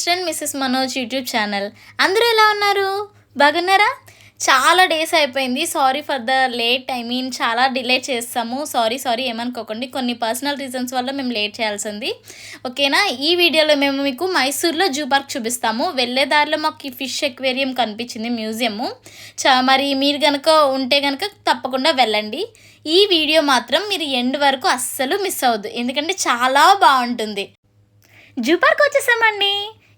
Mister and Mrs Manoj YouTube channel. అందరూ ఎలా ఉన్నారు? బాగున్నారా? చాలా డేస్ అయిపోయింది. Sorry for the late. చాలా డిలే చేస్తాము. సారీ ఏమనుకోకండి. కొన్ని పర్సనల్ రీజన్స్ వల్ల మేము లేట్ చేయాల్సింది. ఓకేనా? ఈ వీడియోలో మేము మీకు మైసూర్లో జూ పార్క్ చూపిస్తాము. వెళ్ళే దారిలో మాకు ఈ ఫిష్ ఎక్వేరియం కనిపించింది, మ్యూజియము. మరి మీరు కనుక ఉంటే కనుక తప్పకుండా వెళ్ళండి. ఈ వీడియో మాత్రం మీరు ఎండ్ వరకు అస్సలు మిస్ అవ్వద్దు, ఎందుకంటే చాలా బాగుంటుంది. జూ పార్క్ వచ్చేసామండి.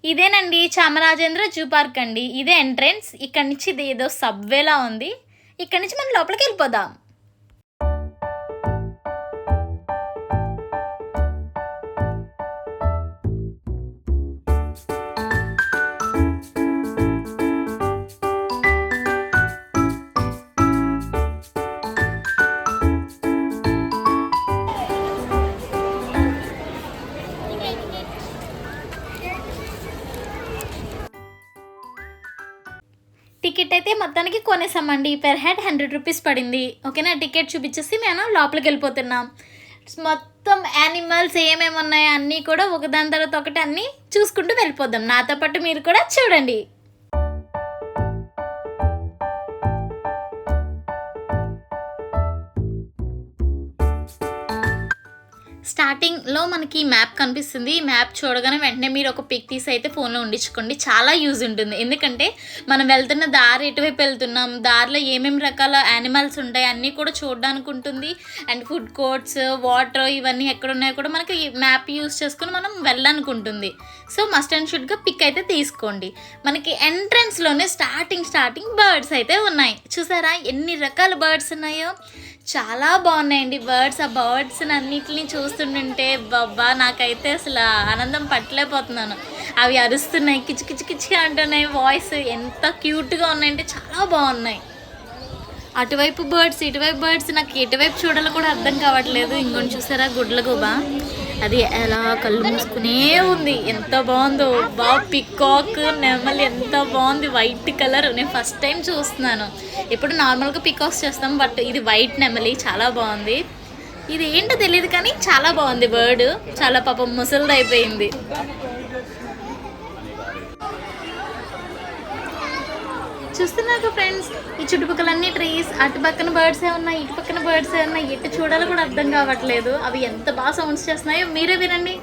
ఇదేనండి చామరాజేంద్ర జూ పార్క్ అండి. ఇదే ఎంట్రెన్స్. ఇక్కడ నుంచి ఇది ఏదో సబ్వేలా ఉంది. ఇక్కడ నుంచి మనం లోపలికి వెళ్ళిపోదాం. టికెట్ అయితే మొత్తానికి కొనేసామండి. పెర్ హెడ్ 100 రూపీస్ పడింది. ఓకేనా? టికెట్ చూపించేసి మేము లోపలికి వెళ్ళిపోతున్నాం. మొత్తం యానిమల్స్ ఏమేమి ఉన్నాయో అన్నీ కూడా ఒకదాని తర్వాత ఒకటి అన్నీ చూసుకుంటూ వెళ్ళిపోదాం. నాతో పాటు మీరు కూడా చూడండి. స్టార్టింగ్లో మనకి మ్యాప్ కనిపిస్తుంది. ఈ మ్యాప్ చూడగానే వెంటనే మీరు ఒక పిక్ తీసి అయితే ఫోన్లో ఉండించుకోండి. చాలా యూజ్ ఉంటుంది. ఎందుకంటే మనం వెళ్తున్న దారి ఎటువైపు వెళ్తున్నాం, దారిలో ఏమేమి రకాల యానిమల్స్ ఉంటాయి అన్నీ కూడా చూడడానికి ఉంటుంది. అండ్ ఫుడ్ కోర్ట్స్, వాటర్ ఇవన్నీ ఎక్కడ ఉన్నాయో కూడా మనకి మ్యాప్ యూజ్ చేసుకుని మనం వెళ్ళడానికి ఉంటుంది. సో మస్ట్ అండ్ షుడ్గా పిక్ అయితే తీసుకోండి. మనకి ఎంట్రన్స్లోనే స్టార్టింగ్ బర్డ్స్ అయితే ఉన్నాయి. చూసారా ఎన్ని రకాల బర్డ్స్ ఉన్నాయో? చాలా బాగున్నాయండి బర్డ్స్. ఆ బర్డ్స్ అన్నిటిని చూస్తుంటుంటే బాబా నాకైతే అసలు ఆనందం పట్టలేకపోతున్నాను. అవి అరుస్తున్నాయి, కిచి అంటున్నాయి. వాయిస్ ఎంత క్యూట్గా ఉన్నాయంటే చాలా బాగున్నాయి. అటువైపు బర్డ్స్, ఇటువైపు బర్డ్స్. నాకు ఎటువైపు చూడాలో కూడా అర్థం కావట్లేదు. ఇంకొని చూసారా గుడ్లగూబ, అది ఎలా కళ్ళు మూసుకునే ఉంది. ఎంత బాగుందో పికాక్ నెమలి ఎంత బాగుంది. White colour. నేను ఫస్ట్ టైం చూస్తున్నాను. ఇప్పుడు నార్మల్గా పికాక్స్ చేస్తాం, బట్ ఇది వైట్ నెమలి. చాలా బాగుంది. ఇది ఏంటో తెలియదు కానీ చాలా బాగుంది బర్డ్. చాలా పాపం ముసలిది అయిపోయింది. చూస్తున్నారు ఫ్రెండ్స్, ఈ చుట్టుపక్కలన్నీ ట్రీస్. అటు పక్కన బర్డ్సే ఉన్నాయి, ఇటు పక్కన బర్డ్సే ఉన్నాయి. ఎటు చూడాలో కూడా అర్థం కావట్లేదు. అవి ఎంత బాగా సౌండ్స్ చేస్తున్నాయో మీరే వినండి.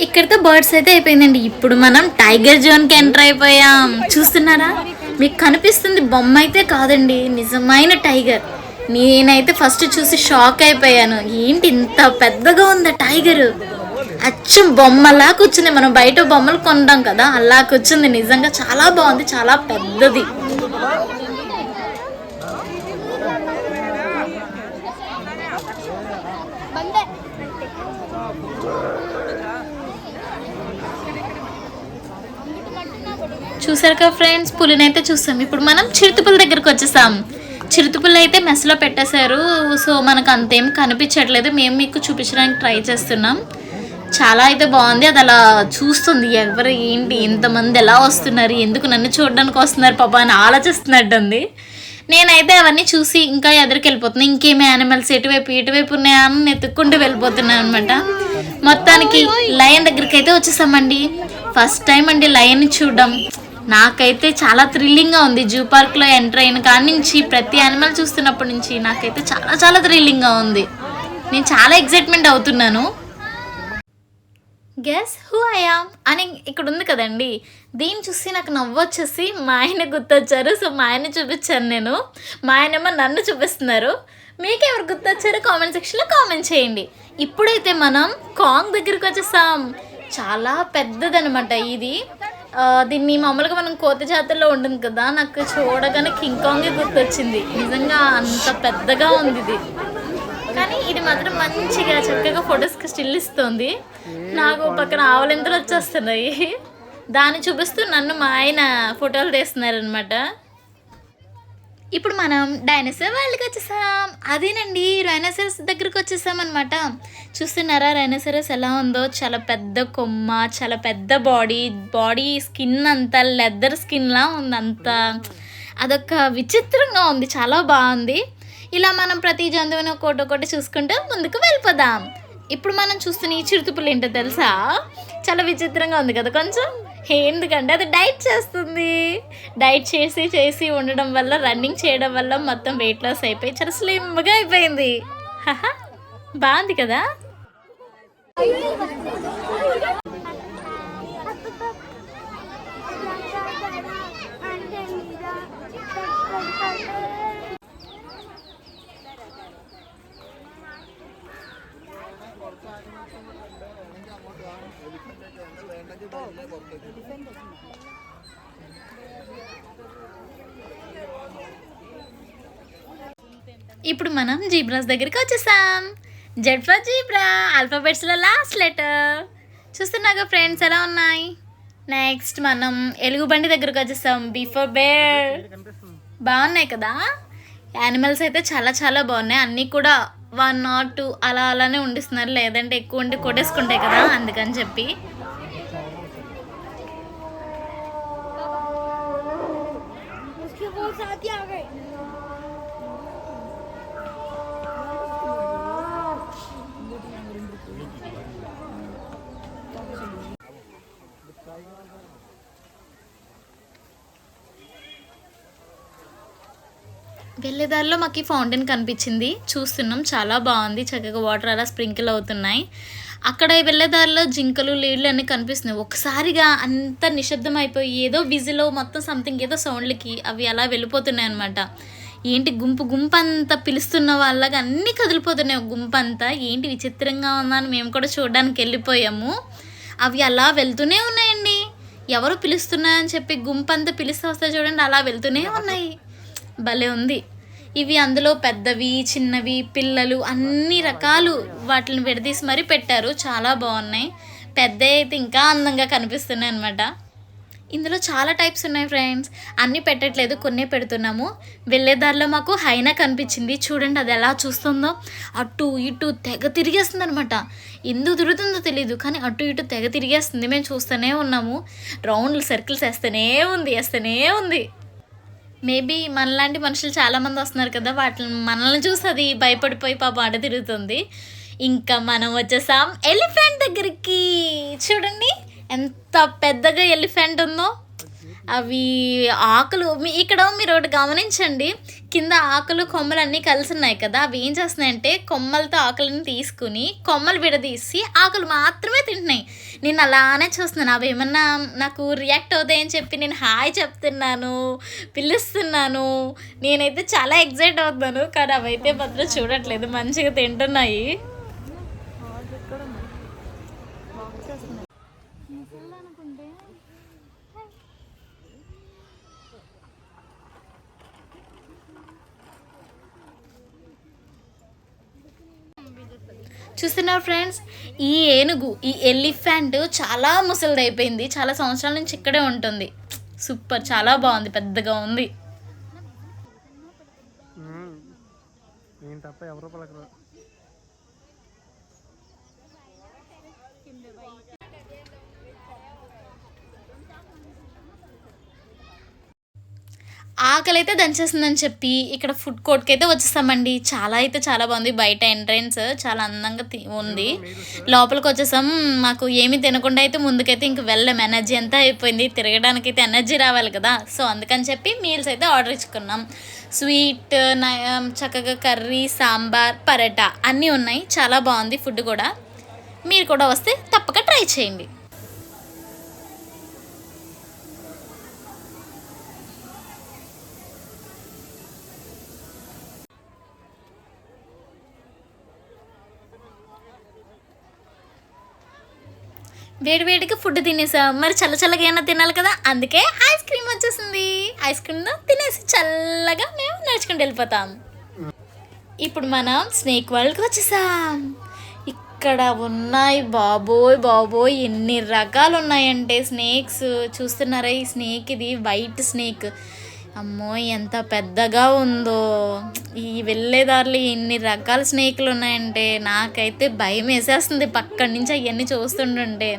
ఇక్కడితో బర్డ్స్ అయితే అయిపోయిందండి. ఇప్పుడు మనం టైగర్ జోన్కి ఎంటర్ అయిపోయాం. చూస్తున్నారా? మీకు కనిపిస్తుంది బొమ్మ అయితే కాదండి, నిజమైన టైగర్. నేనైతే ఫస్ట్ చూసి షాక్ అయిపోయాను. ఏంటి ఇంత పెద్దగా ఉందా టైగర్? అచ్చం బొమ్మలా కూర్చుంది. మనం బయట బొమ్మలు కొంటాం కదా, అలా కూర్చుంది. నిజంగా చాలా బాగుంది, చాలా పెద్దది. చూసారు కదా ఫ్రెండ్స్, పులినైతే చూస్తాం. ఇప్పుడు మనం చిరుతపుల దగ్గరకు వచ్చేసాం. చిరుతపులు అయితే మెస్లో పెట్టేశారు. సో మనకు అంతేం కనిపించట్లేదు. మేము మీకు చూపించడానికి ట్రై చేస్తున్నాం. చాలా అయితే బాగుంది. అది అలా చూస్తుంది. ఎవరు ఏంటి ఇంతమంది ఎలా వస్తున్నారు, ఎందుకు నన్ను చూడడానికి వస్తున్నారు పాపా అని ఆలోచిస్తున్నట్టుంది. నేనైతే అవన్నీ చూసి ఇంకా ఎదురుకి వెళ్ళిపోతున్నాను. ఇంకేమి యానిమల్స్ ఇటువైపు ఉన్నాయా అని ఎత్తుక్కుంటూ వెళ్ళిపోతున్నాను అనమాట. మొత్తానికి లయన్ దగ్గరికి అయితే వచ్చేసామండి. ఫస్ట్ టైం అండి లయన్ చూడడం. నాకైతే చాలా థ్రిల్లింగ్గా ఉంది. జూ పార్క్లో ఎంటర్ అయిన కాడి నుంచి ప్రతి యానిమల్ చూస్తున్నప్పటి నుంచి నాకైతే చాలా థ్రిల్లింగ్గా ఉంది. నేను చాలా ఎక్సైట్మెంట్ అవుతున్నాను. గెస్ హూ ఐ యామ్ అని ఇక్కడ ఉంది కదండి. దీన్ని చూసి నాకు నవ్వొచ్చేసి మా ఆయన గుర్తొచ్చారు. సో మా ఆయన చూపించాను నేను. మా ఆయనేమో నన్ను చూపిస్తున్నారు. మీకెవరు గుర్తొచ్చారో కామెంట్ సెక్షన్లో కామెంట్ చేయండి. ఇప్పుడైతే మనం కాంగ్ దగ్గరికి వచ్చేసాం. చాలా పెద్దదనమాట ఇది. దీన్ని మామూలుగా మనం కోతి జాతరలో ఉంటుంది కదా, నాకు చూడగానే కింగ్ కాంగే గుర్తొచ్చింది. నిజంగా అంత పెద్దగా ఉంది ఇది. కానీ ఇది మాత్రం మంచిగా చక్కగా ఫొటోస్కి స్టిల్ ఇస్తుంది. నాకు పక్కన ఆవలింతలు వచ్చేస్తున్నాయి. దాన్ని చూపిస్తూ నన్ను మా ఆయన ఫోటోలు తీస్తున్నారనమాట. ఇప్పుడు మనం డైనోసార్ వరల్డ్‌కి వచ్చేసాం. అదేనండి రైనోసరస్ దగ్గరికి వచ్చేసామనమాట. చూస్తున్నారా రైనోసరస్ ఎలా ఉందో? చాలా పెద్ద కొమ్మ, చాలా పెద్ద బాడీ, బాడీ స్కిన్ అంతా లెదర్ స్కిన్‌లా ఉంది. అదొక విచిత్రంగా ఉంది. చాలా బావుంది. ఇలా మనం ప్రతి జంతువుని ఒక్కోటొక్కటి చూసుకుంటూ ముందుకు వెళ్ళిపోదాం. ఇప్పుడు మనం చూస్తున్న ఈ చిరుతపులి ఏంటో తెలుసా? చాలా విచిత్రంగా ఉంది కదా కొంచెం. ఎందుకంటే అది డైట్ చేస్తుంది. డైట్ చేసి చేసి ఉండడం వల్ల, రన్నింగ్ చేయడం వల్ల మొత్తం వెయిట్ లాస్ అయిపోయి చాలా స్లిమ్‌గా అయిపోయింది. హహ! బావుంది కదా! ఇప్పుడు మనం జీబ్రాస్ దగ్గరికి వచ్చేసాం. జెడ్ ఫర్ జీబ్రా, ఆల్ఫాబెట్స్‌లో లాస్ట్ లెటర్. చూస్తున్నాగా ఫ్రెండ్స్ ఎలా ఉన్నాయి? నెక్స్ట్ మనం ఎలుగుబంటి దగ్గరికి వచ్చేసాం. B for bear. బాగున్నాయి కదా! యానిమల్స్ అయితే చాలా చాలా బాగున్నాయి. అన్నీ కూడా 1 or 2 అలా అలానే ఉండిస్తున్నారు. లేదంటే ఎక్కువ ఉండి కొట్టేసుకుంటాయి కదా! అందుకని చెప్పి. వెళ్ళేదారిలో మాకు ఈ ఫౌంటైన్ కనిపించింది. చూస్తున్నాం చాలా బాగుంది. చక్కగా వాటర్ అలా స్ప్రింకిల్ అవుతున్నాయి. అక్కడ వెళ్ళేదారిలో జింకలు, లేళ్ళు అన్నీ కనిపిస్తున్నాయి. ఒక్కసారిగా అంత నిశ్శబ్దం అయిపోయి ఏదో విజిలో మొత్తం సంథింగ్ ఏదో సౌండ్లకి అవి అలా వెళ్ళిపోతున్నాయి అనమాట. ఏంటి గుంపు గుంపు అంతా పిలుస్తున్న వాళ్ళగా అన్నీ కదిలిపోతున్నాయి గుంపంతా. ఏంటి విచిత్రంగా ఉందని మేము కూడా చూడడానికి వెళ్ళిపోయాము. అవి అలా వెళ్తూనే ఉన్నాయండి. ఎవరు పిలుస్తున్నాయని చెప్పి గుంపంతా పిలిస్తే వస్తే చూడండి అలా వెళ్తూనే ఉన్నాయి. భలే ఉంది. ఇవి అందులో పెద్దవి, చిన్నవి, పిల్లలు అన్ని రకాలు వాటిని విడదీసి మరీ పెట్టారు. చాలా బాగున్నాయి. పెద్దవి అయితే ఇంకా అందంగా కనిపిస్తున్నాయి అనమాట. ఇందులో చాలా టైప్స్ ఉన్నాయి ఫ్రెండ్స్. అన్నీ పెట్టట్లేదు, కొన్నే పెడుతున్నాము. వెళ్ళేదారిలో మాకు హైనా కనిపించింది. చూడండి అది ఎలా చూస్తుందో. అటు ఇటు తెగ తిరిగేస్తుంది అనమాట. ఎందుకు తిరుగుతుందో తెలియదు కానీ అటు ఇటు తెగ తిరిగేస్తుంది. మేము చూస్తూనే ఉన్నాము. రౌండ్లు సర్కిల్స్ వేస్తూనే ఉంది. మేబీ మనలాంటి మనుషులు చాలామంది వస్తున్నారు కదా! మనల్ని చూసి అది భయపడిపోయి పాపం అటు తిరుగుతుంది. ఇంకా మనం వచ్చేసాం ఎలిఫెంట్ దగ్గరికి. చూడండి ఎంత పెద్దగా ఎలిఫెంట్ ఉందో. అవి ఆకులు ఇక్కడ మీరు ఒకటి గమనించండి. కింద ఆకులు కొమ్మలు అన్నీ కలిసి ఉన్నాయి కదా! అవి ఏం చేస్తున్నాయంటే కొమ్మలతో ఆకులను తీసుకుని కొమ్మలు విడదీసి ఆకులు మాత్రమే తింటున్నాయి. నేను అలానే చూస్తున్నాను. అవి ఏమన్నా నాకు రియాక్ట్ అవుతాయని చెప్పి నేను హాయ్ చెప్తున్నాను, పిలుస్తున్నాను. నేనైతే చాలా ఎక్సైట్ అవుతున్నాను. కానీ అవైతే మాత్రం చూడట్లేదు, మంచిగా తింటున్నాయి. చూస్తున్నారు ఫ్రెండ్స్, ఈ ఏనుగు, ఈ ఎలిఫెంట్ చాలా ముసలిదైపోయింది. చాలా సంవత్సరాల నుంచి ఇక్కడే ఉంటుంది. సూపర్, చాలా బాగుంది, పెద్దగా ఉంది. ఆకలి అయితే దంచేస్తుందని చెప్పి ఇక్కడ ఫుడ్ కోర్ట్కి అయితే వచ్చేసామండి. చాలా బాగుంది. బయట ఎంట్రన్స్ చాలా అందంగా ఉంది. లోపలికి వచ్చేసాం. మాకు ఏమీ తినకుండా అయితే ముందుకైతే ఇంక వెళ్ళాం. ఎనర్జీ అంతా అయిపోయింది. తిరగడానికి అయితే ఎనర్జీ రావాలి కదా! సో అందుకని చెప్పి మీల్స్ అయితే ఆర్డర్ ఇచ్చుకున్నాం. స్వీట్, చక్కగా కర్రీ, సాంబార్, పరోటా అన్నీ ఉన్నాయి. చాలా బాగుంది ఫుడ్ కూడా. మీరు కూడా వస్తే తప్పక ట్రై చేయండి. వేడివేడిగా ఫుడ్ తినేసాం. మరి చల్లగా ఏమైనా తినాలి కదా! అందుకే ఐస్ క్రీమ్ వచ్చేసింది. ఐస్ క్రీమ్ను తినేసి చల్లగా మేము నడుచుకుంటూ వెళ్ళిపోతాం. ఇప్పుడు మనం స్నేక్ వరల్డ్కి వచ్చేసాం. ఇక్కడ ఉన్నాయి బాబోయ్ ఎన్ని రకాలు ఉన్నాయంటే స్నేక్స్. చూస్తున్నారా ఈ స్నేక్, ఇది వైట్ స్నేక్. అమ్మో! ఎంత పెద్దగా ఉందో. ఈ వెళ్ళే దారిలో ఎన్ని రకాల స్నేకులు ఉన్నాయంటే నాకైతే భయమేసేస్తుంది పక్కన నుంచి అయన్నీ చూస్తుంటుంటే.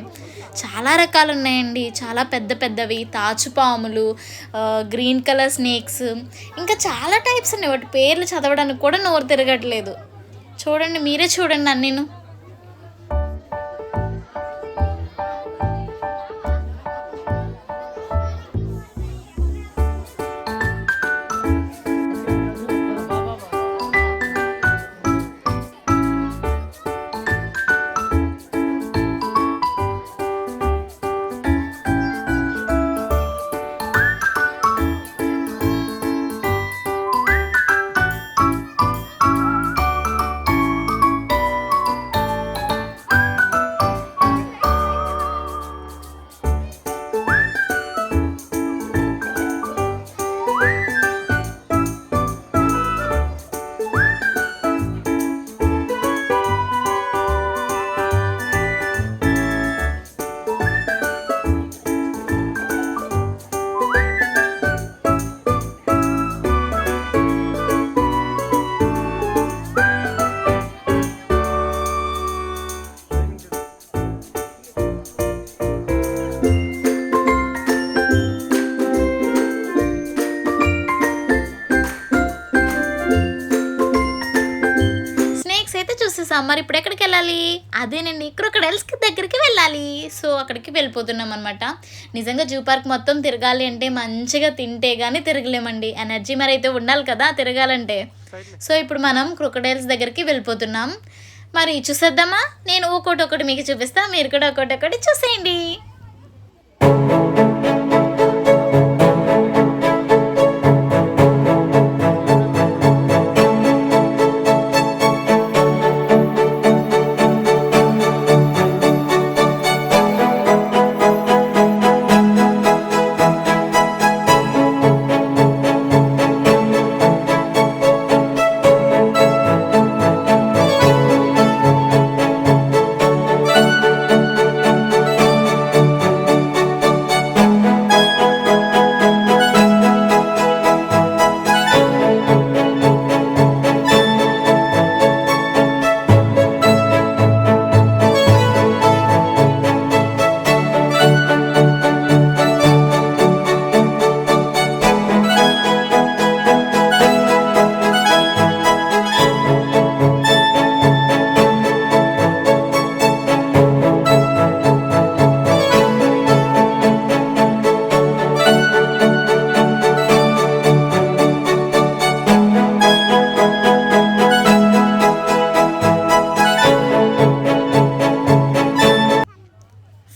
చాలా రకాలున్నాయండి. చాలా పెద్ద పెద్దవి తాచుపాములు, గ్రీన్ కలర్ స్నేక్స్, ఇంకా చాలా టైప్స్ ఉన్నాయి. వాటి పేర్లు చదవడానికి కూడా నోరు తిరగట్లేదు. చూడండి, మీరే చూడండి అన్నీను. చూసేసాం. మరి ఇప్పుడు ఎక్కడికి వెళ్ళాలి? అదేనండి, క్రొకడైల్స్కి దగ్గరికి వెళ్ళాలి. సో అక్కడికి వెళ్ళిపోతున్నాం అనమాట. నిజంగా జూ పార్క్ మొత్తం తిరగాలి అంటే మంచిగా తింటే కానీ తిరగలేమండి. ఎనర్జీ మరి అయితే ఉండాలి కదా తిరగాలంటే. సో ఇప్పుడు మనం క్రొకడైల్స్ దగ్గరికి వెళ్ళిపోతున్నాం. మరి చూసేద్దామా? నేను ఒకటి మీకు చూపిస్తా, మీరు కూడా ఒకటి చూసేయండి.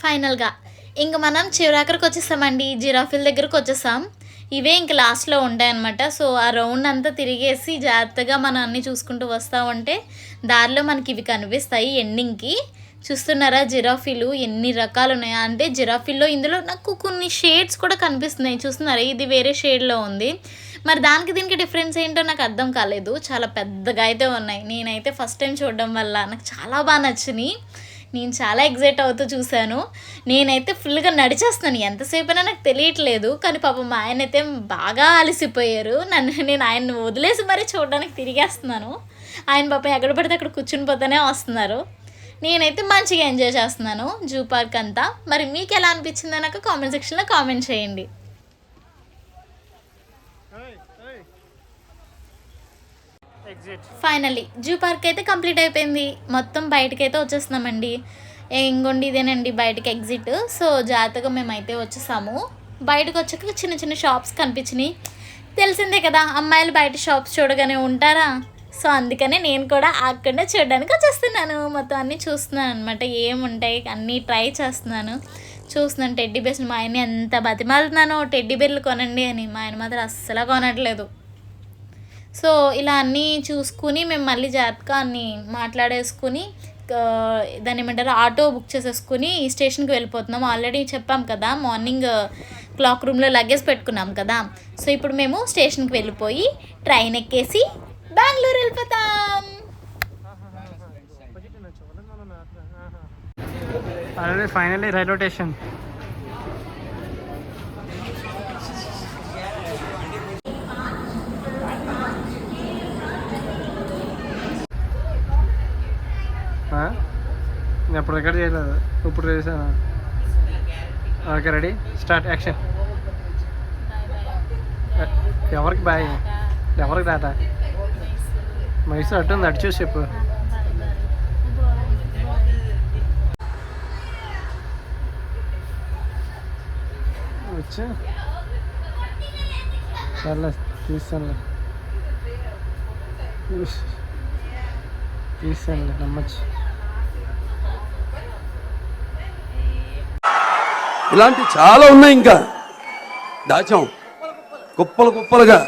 ఫైనల్గా ఇంక మనం చివరాఖరికి వచ్చేసామండి. జిరాఫీల దగ్గరకు వచ్చేసాం. ఇవే ఇంక లాస్ట్లో ఉంటాయన్నమాట. సో ఆ రౌండ్ అంతా తిరిగేసి జాగ్రత్తగా మనం అన్నీ చూసుకుంటూ వస్తూ ఉంటే దారిలో మనకి ఇవి కనిపిస్తాయి ఎండింగ్కి. చూస్తున్నారా జిరాఫీలు ఎన్ని రకాలు ఉన్నాయా అంటే జిరాఫీల్లో ఇందులో నాకు కొన్ని షేడ్స్ కూడా కనిపిస్తున్నాయి. చూస్తున్నారా, ఇది వేరే షేడ్లో ఉంది. మరి దానికి దీనికి డిఫరెన్స్ ఏంటో నాకు అర్థం కాలేదు. చాలా పెద్దగా అయితే ఉన్నాయి. నేనైతే ఫస్ట్ టైం చూడడం వల్ల నాకు చాలా బాగా నచ్చినాయి. నేను చాలా ఎగ్జైట్ అవుతూ చూశాను. నేనైతే ఫుల్గా నడిచేస్తున్నాను, ఎంతసేపు అయినా నాకు తెలియట్లేదు. కానీ పాపం మా ఆయన అయితే బాగా అలసిపోయారు. నేను ఆయన్ని వదిలేసి మరీ చూడడానికి తిరిగేస్తున్నాను. ఆయన పాపం ఎక్కడ పడితే అక్కడ కూర్చుని పోతూనే వస్తున్నారు. నేనైతే మంచిగా ఎంజాయ్ చేస్తున్నాను జూ పార్క్ అంతా. మరి మీకు ఎలా అనిపించిందో నాకు కామెంట్ సెక్షన్లో కామెంట్ చేయండి. ఫైనల్లీ జూ పార్క్ అయితే కంప్లీట్ అయిపోయింది. మొత్తం బయటకైతే వచ్చేస్తున్నామండి. ఇంకోండి ఇదేనండి బయటకి ఎగ్జిట్. సో జాగ్రత్తగా మేమైతే వచ్చేసాము. బయటకు వచ్చాక చిన్న చిన్న షాప్స్ కనిపించినాయి. తెలిసిందే కదా, అమ్మాయిలు బయట షాప్స్ చూడగానే ఉంటారా. సో అందుకనే నేను కూడా అక్కడ చూడడానికి వచ్చేస్తున్నాను. మొత్తం అన్నీ చూస్తున్నాను అనమాట, ఏముంటాయి అన్నీ ట్రై చేస్తున్నాను. చూస్తున్నాను టెడ్డీ బేర్స్ని. మా ఆయన ఎంత బతిమాలుతున్నాను టెడ్డీ బేర్లు కొనండి అని. మా ఆయన మాత్రం అస్సలు కొనట్లేదు. సో ఇలా అన్నీ చూసుకుని మేము మళ్ళీ జాగ్రత్తగా అన్నీ మాట్లాడేసుకుని దాన్ని ఏమంటారు ఆటో బుక్ చేసేసుకుని స్టేషన్కి వెళ్ళిపోతున్నాం. ఆల్రెడీ చెప్పాం కదా, మార్నింగ్ క్లాక్ రూమ్లో లగేజ్ పెట్టుకున్నాం కదా. సో ఇప్పుడు మేము స్టేషన్కి వెళ్ళిపోయి ట్రైన్ ఎక్కేసి బెంగళూరు వెళ్ళిపోతాం. Finally railway station. నేను ఎప్పుడు రికార్డ్ చేయలేదు, ఇప్పుడు చేశాను. Okay, ready, start, action. ఎవరికి బాయ్? ఎవరికి టాటా? మైసూర్ అటు ఉంది, అటు చూసి చెప్పు. వచ్చా సర్లే, తీస్తానులే నమ్మచ్చు. ఇలాంటి చాలా ఉన్నాయి, ఇంకా దాచాం కుప్పలు కుప్పలుగా.